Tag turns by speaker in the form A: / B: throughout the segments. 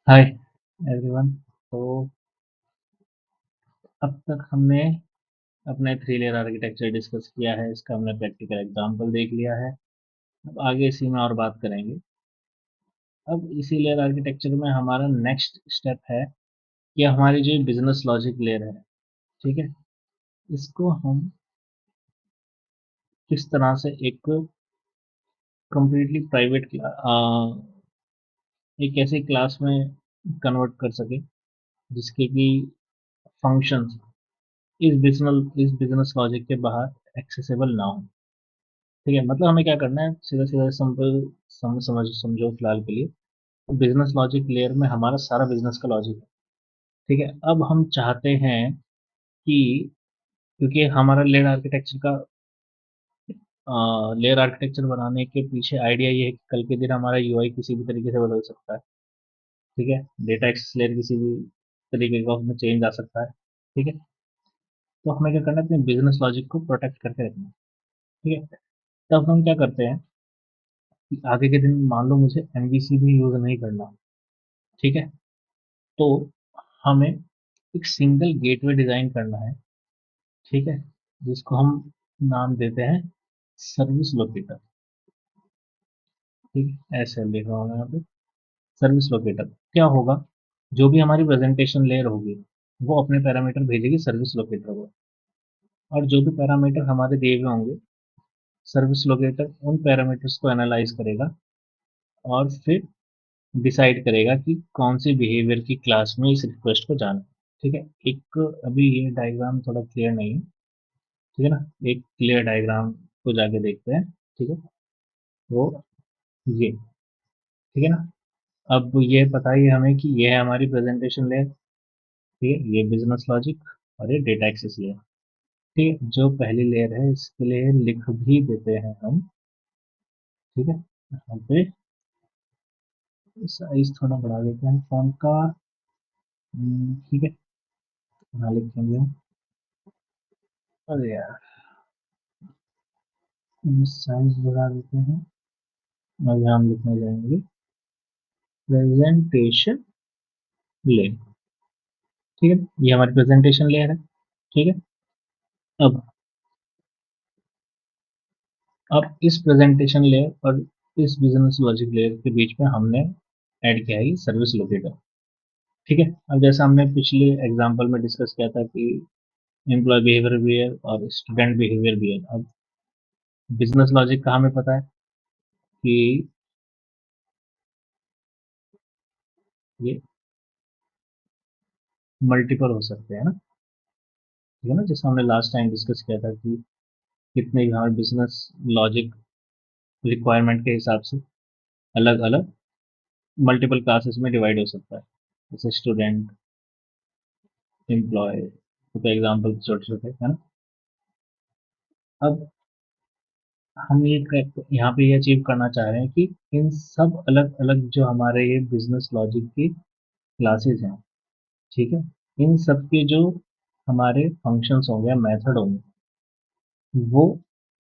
A: Hi everyone. तो अब तक हमने अपने थ्री लेयर आर्किटेक्चर डिस्कस किया है, इसका हमने प्रैक्टिकल एग्जांपल देख लिया है। अब आगे इसी में और बात करेंगे। अब इसी लेयर आर्किटेक्चर में हमारा नेक्स्ट स्टेप है कि हमारी जो बिजनेस लॉजिक लेयर है, ठीक है, इसको हम किस तरह से एक कंप्लीटली प्राइवेट एक ऐसी क्लास में कन्वर्ट कर सके जिसके कि फंक्शंस इस बिजनेस लॉजिक के बाहर एक्सेसिबल ना हो। ठीक है, मतलब हमें क्या करना है, सीधा सीधा सिंपल समझो फिलहाल के लिए। बिजनेस लॉजिक लेयर में हमारा सारा बिजनेस का लॉजिक है। ठीक है, अब हम चाहते हैं कि क्योंकि हमारा लेयर आर्किटेक्चर बनाने के पीछे आइडिया ये है कि कल के दिन हमारा यूआई किसी भी तरीके से बदल सकता है। ठीक है, डेटा एक्सेस लेयर किसी भी तरीके का उसमें चेंज आ सकता है। ठीक है, तो हमें क्या करना है, अपने बिजनेस लॉजिक को प्रोटेक्ट करके रखना है। ठीक है, तब हम क्या करते हैं कि आगे के दिन मान लो मुझे एमवीसी भी यूज नहीं करना। ठीक है, तो हमें एक सिंगल गेटवे डिजाइन करना है। ठीक है, जिसको हम नाम देते हैं सर्विस लोकेटर। ठीक है, ऐसे लिख रहा हूँ मैं यहाँ पे। सर्विस लोकेटर क्या होगा, जो भी हमारी प्रेजेंटेशन लेयर होगी वो अपने पैरामीटर भेजेगी सर्विस लोकेटर को, और जो भी पैरामीटर हमारे दिए हुए होंगे सर्विस लोकेटर उन पैरामीटर्स को एनालाइज करेगा और फिर डिसाइड करेगा कि कौन सी बिहेवियर की क्लास में इस रिक्वेस्ट को जाना है। ठीक है, एक अभी ये डायग्राम थोड़ा क्लियर नहीं है। ठीक है ना, एक क्लियर डायग्राम को जाके देखते हैं। ठीक है, वो ये, ठीक है ना। अब ये बताइए हमें कि ये है हमारी प्रेजेंटेशन लेयर। ठीक है, ये बिजनेस लॉजिक और ये डेटा एक्सेस लेयर। ठीक है, जो पहली लेयर है इसके लिए लिख भी देते हैं हम। ठीक है, यहाँ पे साइज थोड़ा बढ़ा देते हैं फॉन्ट का। ठीक है, यहाँ लिखेंगे हम। अरे यार, साइज बढ़ा देते हैं और यहाँ हम लिखने जाएंगे प्रेजेंटेशन लेयर। ठीक है, ये हमारी प्रेजेंटेशन लेयर है। ठीक है, अब इस प्रेजेंटेशन लेयर और इस बिजनेस लॉजिक लेयर के बीच में हमने ऐड किया है सर्विस लोकेटर। ठीक है, अब जैसा हमने पिछले एग्जांपल में डिस्कस किया था कि एम्प्लॉय बिहेवियर भी है और स्टूडेंट बिहेवियर भी है। अब बिजनेस लॉजिक का हमें पता है कि ये मल्टीपल हो सकते हैं ना। ठीक है ना, जैसा हमने लास्ट टाइम डिस्कस किया था कि कितने हमारे बिजनेस लॉजिक रिक्वायरमेंट के हिसाब से अलग अलग मल्टीपल क्लासेस में डिवाइड हो सकता है, जैसे स्टूडेंट, एम्प्लॉय, तो एग्जाम्पल छोटे छोटे है ना। अब हम यहाँ पे ये अचीव करना चाह रहे हैं कि इन सब अलग अलग जो हमारे ये बिजनेस लॉजिक की क्लासेस हैं, ठीक है, इन सब के जो हमारे फंक्शंस होंगे या मेथड होंगे वो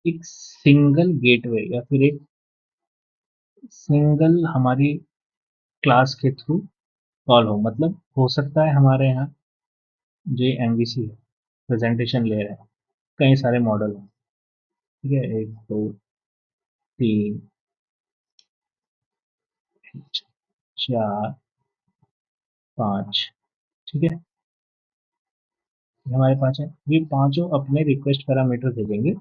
A: एक सिंगल गेटवे या फिर एक सिंगल हमारी क्लास के थ्रू कॉल हो। मतलब हो सकता है हमारे यहाँ जो एमवीसी है, प्रेजेंटेशन लेयर है, कई सारे मॉडल हैं। ठीक है, एक दो तीन चार पाँच। ठीक है, ये हमारे पास है, ये पांचों अपने रिक्वेस्ट पैरामीटर भेजेंगे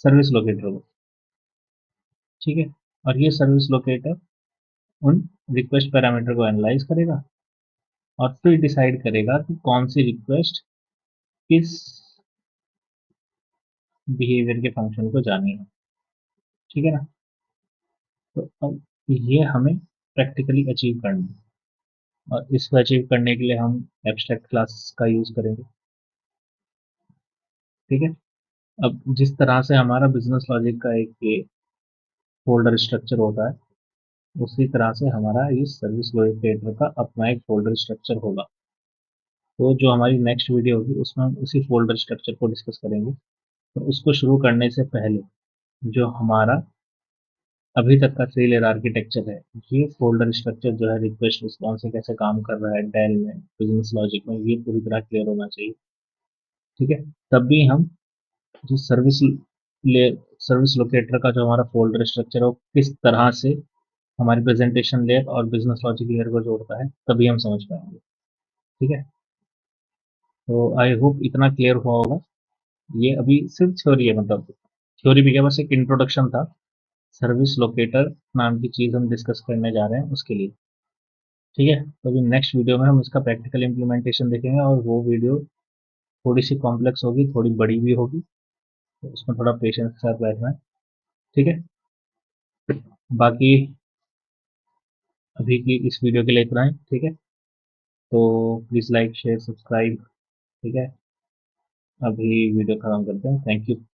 A: सर्विस लोकेटर को। ठीक है, और ये सर्विस लोकेटर उन रिक्वेस्ट पैरामीटर को एनालाइज करेगा और फिर डिसाइड करेगा कि कौन सी रिक्वेस्ट किस बिहेवियर के फंक्शन को जानी है। ठीक है ना, तो अब ये हमें प्रैक्टिकली अचीव करना है, और इसको अचीव करने के लिए हम एब्स्ट्रैक्ट क्लास का यूज करेंगे। ठीक है, अब जिस तरह से हमारा बिजनेस लॉजिक का एक फोल्डर स्ट्रक्चर होता है, उसी तरह से हमारा इस सर्विस लोकेटर का अपना एक फोल्डर स्ट्रक्चर होगा। तो जो हमारी नेक्स्ट वीडियो होगी उसमें हम उसी फोल्डर स्ट्रक्चर को डिस्कस करेंगे। तो उसको शुरू करने से पहले जो हमारा अभी तक का 3 लेयर आर्किटेक्चर है, ये फोल्डर स्ट्रक्चर जो है रिक्वेस्ट रिस्पॉन्स से कैसे काम कर रहा है डेल में, बिजनेस लॉजिक में, ये पूरी तरह क्लियर होना चाहिए। ठीक है, तब भी हम जो ले सर्विस लोकेटर का जो हमारा फोल्डर स्ट्रक्चर है वो किस तरह से हमारी प्रेजेंटेशन लेयर और बिजनेस लॉजिक लेयर को जोड़ता है, तभी हम समझ पाएंगे। ठीक है, तो आई होप इतना क्लियर हुआ होगा। ये अभी सिर्फ थ्योरी है, मतलब थ्योरी भी क्या, बस एक इंट्रोडक्शन था। सर्विस लोकेटर नाम की चीज हम डिस्कस करने जा रहे हैं उसके लिए। ठीक है, तो अभी नेक्स्ट वीडियो में हम इसका प्रैक्टिकल इम्प्लीमेंटेशन देखेंगे, और वो वीडियो थोड़ी सी कॉम्प्लेक्स होगी, थोड़ी बड़ी भी होगी, तो उसमें थोड़ा पेशेंस के साथ बैठना है। ठीक है, बाकी अभी की इस वीडियो के लिए इतना ही। ठीक है, तो प्लीज़ लाइक शेयर सब्सक्राइब। ठीक है, अभी वीडियो खत्म करते हैं। Thank you.